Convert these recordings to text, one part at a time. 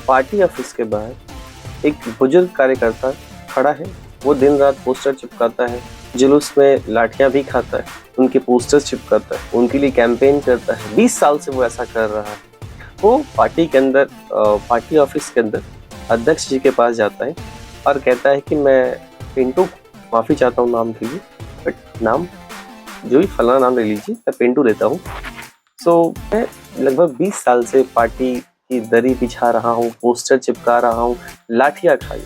Party office के बाहर एक बुजुर्ग कार्यकर्ता खड़ा है। वो दिन रात पोस्टर चिपकाता है, जुलूस में लाठियां भी खाता है, उनके पोस्टर्स चिपकाता है, उनके लिए कैंपेन करता है। 20 साल से वो ऐसा कर रहा है। वो पार्टी ऑफिस के अंदर अध्यक्ष जी के पास जाता है और कहता है कि मैं पिंटू, माफ़ी चाहता हूँ नाम के लिए, बट नाम जो भी फलाना नाम ले लीजिए, मैं पिंटू लेता हूँ। मैं लगभग 20 साल से पार्टी की दरी बिछा रहा हूँ, पोस्टर चिपका रहा हूँ, लाठियाँ खाई।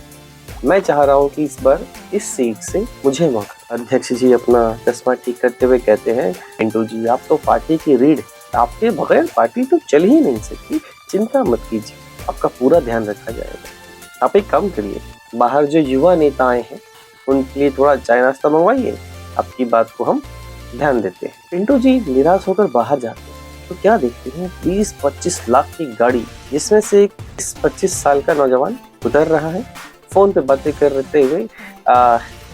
मैं चाह रहा हूँ कि इस बार इस सीट से मुझे मौका। अध्यक्ष जी अपना चश्मा ठीक करते हुए कहते हैं, पिंटू जी आप तो पार्टी की रीढ़, आपके बगैर पार्टी तो चल ही नहीं सकती। चिंता मत कीजिए, आपका पूरा ध्यान रखा जाएगा। आप एक काम करिए, बाहर जो युवा नेताएं हैं उनके लिए थोड़ा चाय नाश्ता मंगवाइए, आपकी बात को हम ध्यान देते हैं। पिंटू जी निराश होकर बाहर जाते हैं तो क्या देखते हैं, 20-25 लाख की गाड़ी जिसमें से एक 25 साल का नौजवान उतर रहा है, फोन पे बातें करते हुए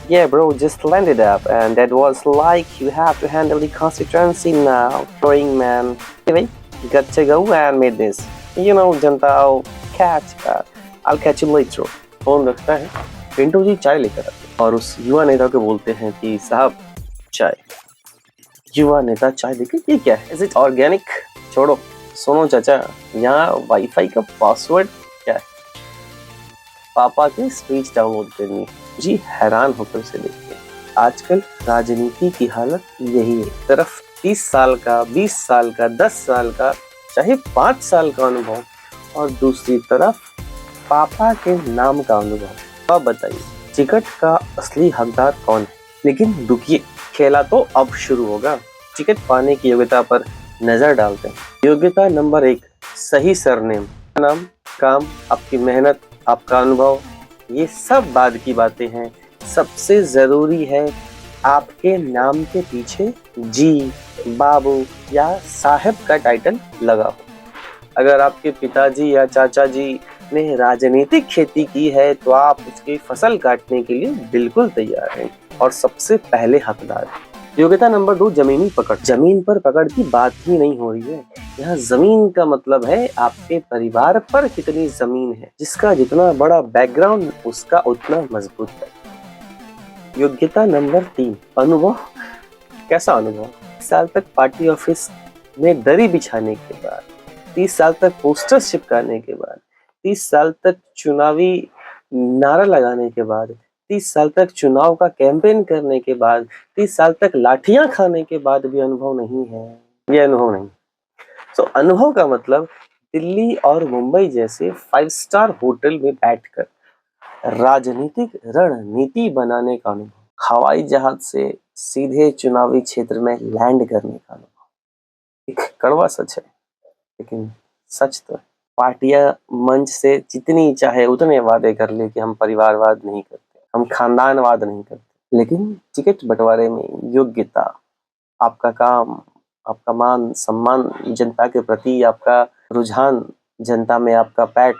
Yeah bro, just landed up and that was like you have to handle the constituency now, throwing man. Anyway, got to go and made this. You know, Janata I'll catch you later. Phone रखता है, पिंटू जी चाय लेकर आते हैं और उस युवा नेता को बोलते हैं कि साहब चाय। युवा नेता चाय लेकर, ये क्या है? Is it organic? छोड़ो, सुनो चाचा, यहाँ वाईफाई का पासवर्ड क्या है? पापा की स्पीच डाउनलोड करनी है। जी हैरान होकर उसे देखते हैं। आजकल राजनीति की हालत यही है। तरफ 30 साल का, 20 साल का, 10 साल का, चाहे 5 साल का अनुभव, और दूसरी तरफ पापा के नाम का अनुभव। अब बताइए टिकट का असली हकदार कौन है? लेकिन रुकिए, खेला तो अब शुरू होगा। टिकट पाने की योग्यता पर नजर डालते हैं। योग्यता नंबर 1, सही सरनेम। नाम, काम, आपकी मेहनत, आपका अनुभव, ये सब बाद की बातें हैं। सबसे जरूरी है आपके नाम के पीछे जी, बाबू या साहब का टाइटल लगा हो। अगर आपके पिताजी या चाचा जी ने राजनीतिक खेती की है तो आप उसकी फसल काटने के लिए बिल्कुल तैयार हैं और सबसे पहले हकदार हैं। योग्यता नंबर 2, जमीनी पकड़। जमीन पर पकड़ की बात ही नहीं हो रही है। यहाँ जमीन का मतलब है आपके परिवार पर कितनी जमीन है। जिसका जितना बड़ा बैकग्राउंड उसका उतना मजबूत है। योग्यता नंबर 3, अनुभव। कैसा अनुभव? 30 साल तक पार्टी ऑफिस में दरी बिछाने के बाद, 30 साल तक पोस्टर्स चिपकाने के बाद, 30 साल तक चुनावी नारा लगाने के बाद, 30 साल तक चुनाव का कैंपेन करने के बाद, 30 साल तक लाठियां खाने के बाद भी अनुभव नहीं है। ये अनुभव नहीं। अनुभव का मतलब दिल्ली और मुंबई जैसे 5 स्टार होटल में बैठकर राजनीतिक रणनीति बनाने का अनुभव, हवाई जहाज से सीधे चुनावी क्षेत्र में लैंड करने का अनुभव। एक कड़वा सच है लेकिन सच तो है। पार्टियां मंच से जितनी चाहे उतने वादे कर ले कि हम परिवारवाद नहीं करते, हम खानदानवाद नहीं करते, लेकिन टिकट बंटवारे में योग्यता, आपका काम, आपका मान सम्मान जनता के प्रति, आपका रुझान जनता में, आपका पैठ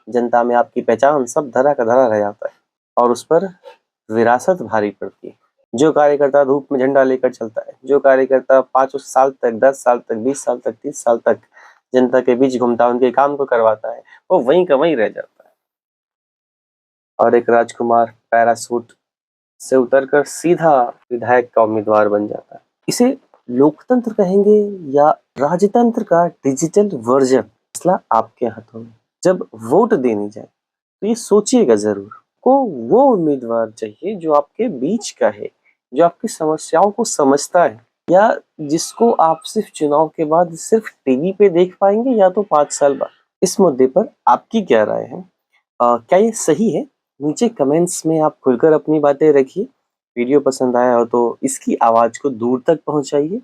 जनता में, आपकी पहचान, सब धरा का धरा रह जाता है और उस पर विरासत भारी पड़ती है। जो कार्यकर्ता धूप में झंडा लेकर चलता है, जो कार्यकर्ता 5 साल तक, 10 साल तक, 20 साल तक, 30 साल तक जनता के बीच घूमता, उनके काम को करवाता है, वो वहीं का वहीं रह जाता है। और एक राजकुमार पैरासूट से उतरकर सीधा विधायक का उम्मीदवार बन जाता है। इसे लोकतंत्र कहेंगे या राजतंत्र का डिजिटल वर्जन, फैसला आपके हाथों में। जब वोट देने जाए तो ये सोचिएगा जरूर को वो उम्मीदवार चाहिए जो आपके बीच का है, जो आपकी समस्याओं को समझता है, या जिसको आप सिर्फ चुनाव के बाद सिर्फ टीवी पे देख पाएंगे या तो 5 साल बाद। इस मुद्दे पर आपकी क्या राय है? क्या ये सही है? नीचे कमेंट्स में आप खुलकर अपनी बातें रखिए। वीडियो पसंद आया हो तो इसकी आवाज को दूर तक पहुंचाइए।